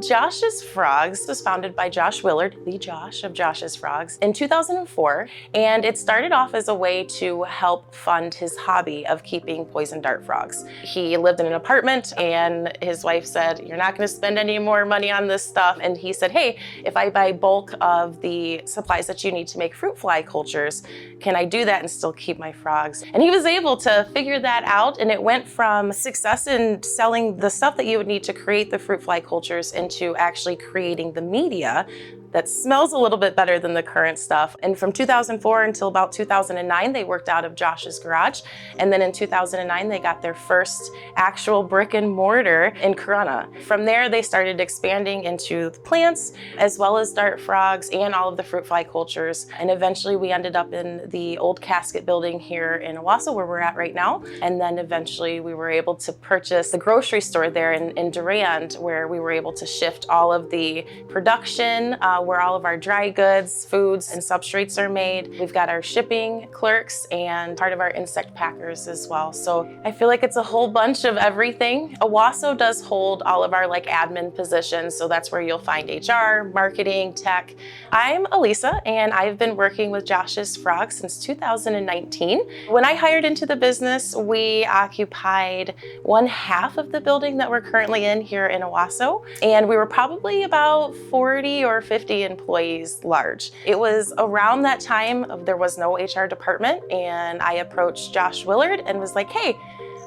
Josh's Frogs was founded by Josh Willard, the Josh of Josh's Frogs, in 2004, and it started off as a way to help fund his hobby of keeping poison dart frogs. He lived in an apartment, and his wife said, "You're not going to spend any more money on this stuff," and he said, "Hey, if I buy bulk of the supplies that you need to make fruit fly cultures, can I do that and still keep my frogs?" And he was able to figure that out, and it went from success in selling the stuff that you would need to create the fruit fly cultures into actually creating the media that smells a little bit better than the current stuff. And from 2004 until about 2009, they worked out of Josh's garage. And then in 2009, they got their first actual brick and mortar in Corona. From there, they started expanding into the plants, as well as dart frogs and all of the fruit fly cultures. And eventually we ended up in the old casket building here in Owasso, where we're at right now. And then eventually we were able to purchase the grocery store there in Durand, where we were able to shift all of the production, where all of our dry goods, foods, and substrates are made. We've got our shipping clerks and part of our insect packers as well. So I feel like it's a whole bunch of everything. Owasso does hold all of our admin positions, so that's where you'll find HR, marketing, tech. I'm Elisa, and I've been working with Josh's Frogs since 2019. When I hired into the business, we occupied one half of the building that we're currently in here in Owasso, and we were probably about 40 or 50 employees large. It was around that time there was no HR department, and I approached Josh Willard and was like, "Hey,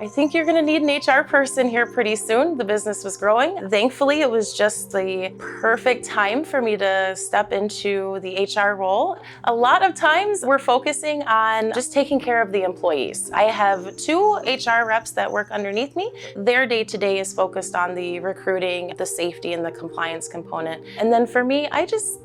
I think you're gonna need an HR person here pretty soon." The business was growing. Thankfully, it was just the perfect time for me to step into the HR role. A lot of times we're focusing on just taking care of the employees. I have 2 HR reps that work underneath me. Their day-to-day is focused on the recruiting, the safety, and the compliance component. And then for me,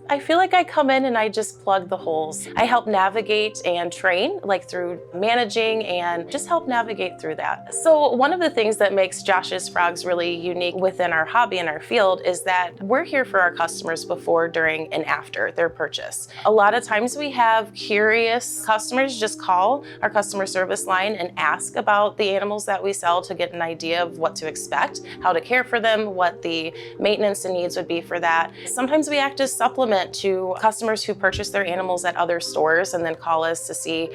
I feel like I come in and I just plug the holes. I help navigate and train, through managing, and just help navigate through that. So one of the things that makes Josh's Frogs really unique within our hobby and our field is that we're here for our customers before, during, and after their purchase. A lot of times we have curious customers just call our customer service line and ask about the animals that we sell to get an idea of what to expect, how to care for them, what the maintenance and needs would be for that. Sometimes we act as supplement to customers who purchase their animals at other stores and then call us to see,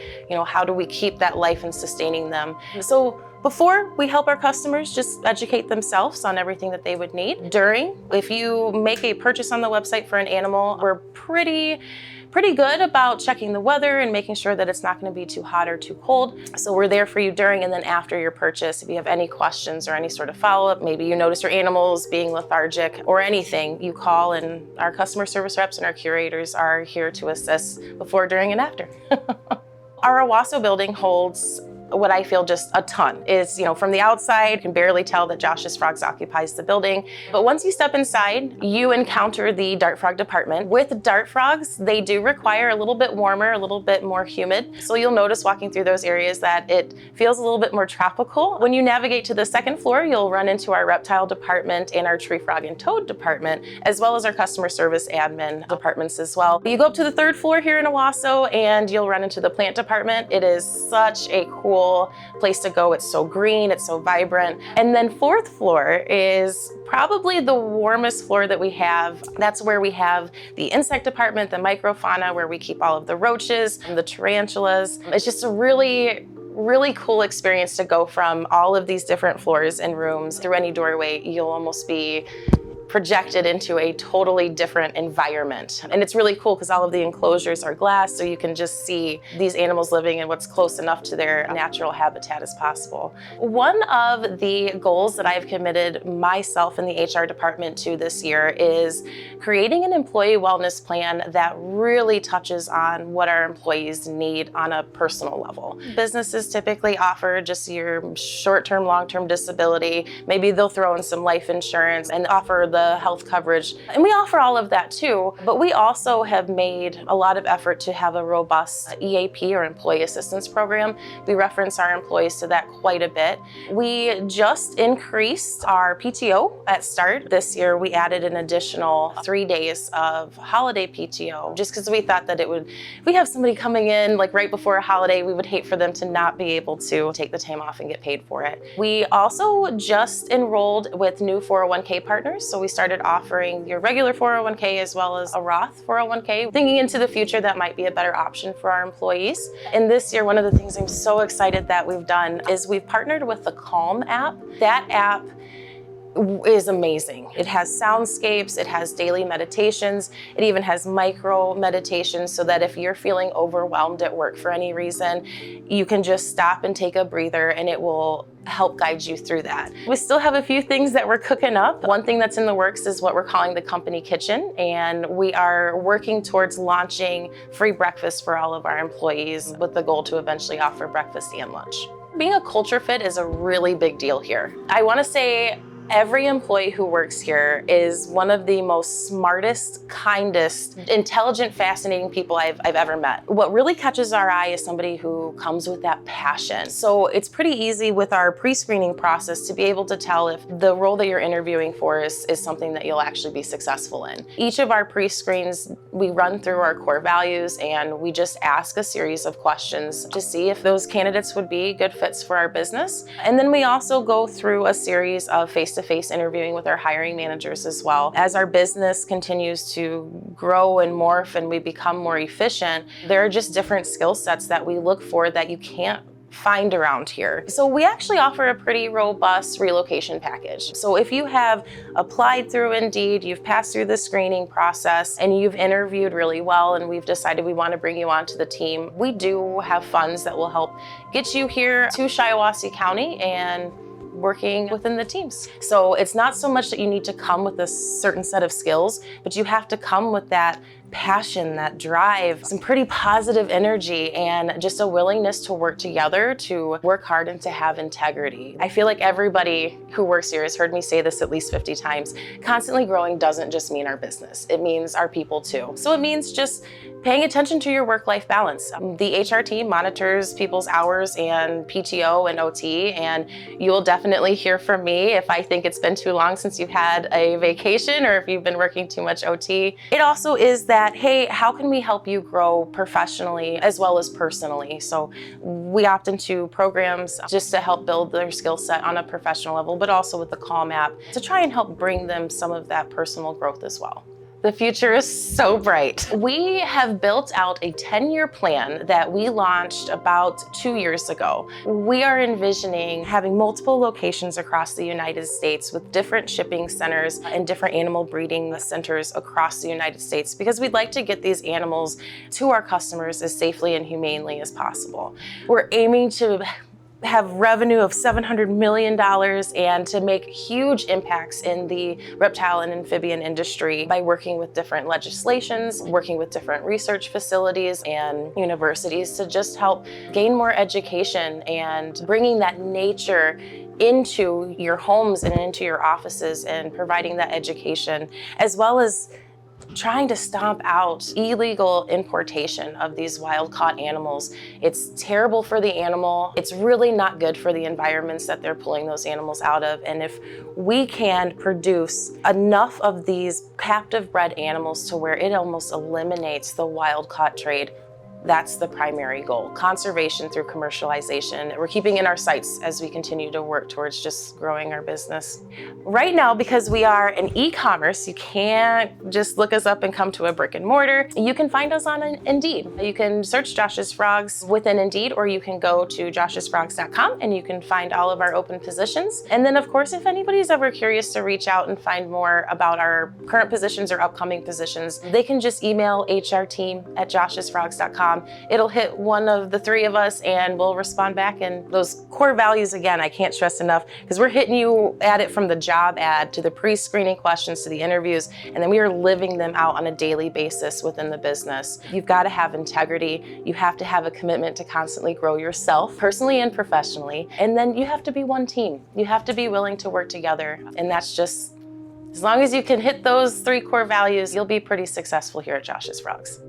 how do we keep that life and sustaining them. So before, we help our customers just educate themselves on everything that they would need. During, if you make a purchase on the website for an animal, we're pretty good about checking the weather and making sure that it's not going to be too hot or too cold. So we're there for you during and then after your purchase. If you have any questions or any sort of follow-up, maybe you notice your animals being lethargic or anything, you call, and our customer service reps and our curators are here to assist before, during, and after. Our Owasso building holds what I feel just a ton. Is, from the outside, you can barely tell that Josh's Frogs occupies the building. But once you step inside, you encounter the dart frog department. With dart frogs, they do require a little bit warmer, a little bit more humid. So you'll notice walking through those areas that it feels a little bit more tropical. When you navigate to the second floor, you'll run into our reptile department and our tree frog and toad department, as well as our customer service admin departments as well. You go up to the third floor here in Owasso, and you'll run into the plant department. It is such a cool place to go. It's so green, it's so vibrant. And then fourth floor is probably the warmest floor that we have. That's where we have the insect department, the microfauna, where we keep all of the roaches and the tarantulas. It's just a really cool experience to go from all of these different floors and rooms. Through any doorway, you'll almost be projected into a totally different environment. And it's really cool because all of the enclosures are glass, so you can just see these animals living in what's close enough to their natural habitat as possible. One of the goals that I've committed myself in the HR department to this year is creating an employee wellness plan that really touches on what our employees need on a personal level. Businesses typically offer just your short-term, long-term disability. Maybe they'll throw in some life insurance and offer the health coverage. And we offer all of that too, but we also have made a lot of effort to have a robust EAP, or employee assistance program. We reference our employees to that quite a bit. We just increased our PTO at start. This year we added an additional 3 days of holiday PTO, just because we thought that if we have somebody coming in right before a holiday, we would hate for them to not be able to take the time off and get paid for it. We also just enrolled with new 401k partners. So we started offering your regular 401k as well as a Roth 401k, thinking into the future that might be a better option for our employees. And this year, one of the things I'm so excited that we've done is we've partnered with the Calm app. That app is amazing. It has soundscapes, it has daily meditations, it even has micro meditations so that if you're feeling overwhelmed at work for any reason, you can just stop and take a breather and it will help guide you through that. We still have a few things that we're cooking up. One thing that's in the works is what we're calling the company kitchen, and we are working towards launching free breakfast for all of our employees with the goal to eventually offer breakfast and lunch. Being a culture fit is a really big deal here. I want to say every employee who works here is one of the most smartest, kindest, intelligent, fascinating people I've ever met. What really catches our eye is somebody who comes with that passion. So it's pretty easy with our pre-screening process to be able to tell if the role that you're interviewing for is something that you'll actually be successful in. Each of our pre-screens, we run through our core values and we just ask a series of questions to see if those candidates would be good fits for our business. And then we also go through a series of face-to-face interviewing with our hiring managers as well. As our business continues to grow and morph and we become more efficient, there are just different skill sets that we look for that you can't find around here. So we actually offer a pretty robust relocation package. So if you have applied through Indeed, you've passed through the screening process, and you've interviewed really well, and we've decided we want to bring you onto the team, we do have funds that will help get you here to Shiawassee County and working within the teams. So it's not so much that you need to come with a certain set of skills, but you have to come with that passion, that drive, some pretty positive energy, and just a willingness to work together, to work hard and to have integrity. I feel like everybody who works here has heard me say this at least 50 times. Constantly growing doesn't just mean our business, it means our people too. So it means just paying attention to your work-life balance. The HR team monitors people's hours and PTO and OT, and you will definitely hear from me if I think it's been too long since you've had a vacation or if you've been working too much OT. It also is that, hey, how can we help you grow professionally as well as personally? So we opt into programs just to help build their skill set on a professional level, but also with the Calm app to try and help bring them some of that personal growth as well. The future is so bright. We have built out a 10-year plan that we launched about 2 years ago. We are envisioning having multiple locations across the United States with different shipping centers and different animal breeding centers across the United States because we'd like to get these animals to our customers as safely and humanely as possible. We're aiming to have revenue of $700 million and to make huge impacts in the reptile and amphibian industry by working with different legislations, working with different research facilities and universities to just help gain more education and bringing that nature into your homes and into your offices and providing that education, as well as trying to stomp out illegal importation of these wild-caught animals. It's terrible for the animal. It's really not good for the environments that they're pulling those animals out of. And if we can produce enough of these captive bred animals to where it almost eliminates the wild-caught trade, that's the primary goal. Conservation through commercialization. We're keeping in our sights as we continue to work towards just growing our business. Right now, because we are an e-commerce, you can't just look us up and come to a brick and mortar. You can find us on Indeed. You can search Josh's Frogs within Indeed, or you can go to joshsfrogs.com and you can find all of our open positions. And then of course, if anybody's ever curious to reach out and find more about our current positions or upcoming positions, they can just email hrteam@joshsfrogs.com. It'll hit one of the three of us and we'll respond back. And those core values, again, I can't stress enough, because we're hitting you at it from the job ad to the pre-screening questions to the interviews, and then we are living them out on a daily basis within the business. You've got to have integrity. You have to have a commitment to constantly grow yourself, personally and professionally. And then you have to be one team. You have to be willing to work together. And that's just, as long as you can hit those three core values, you'll be pretty successful here at Josh's Frogs.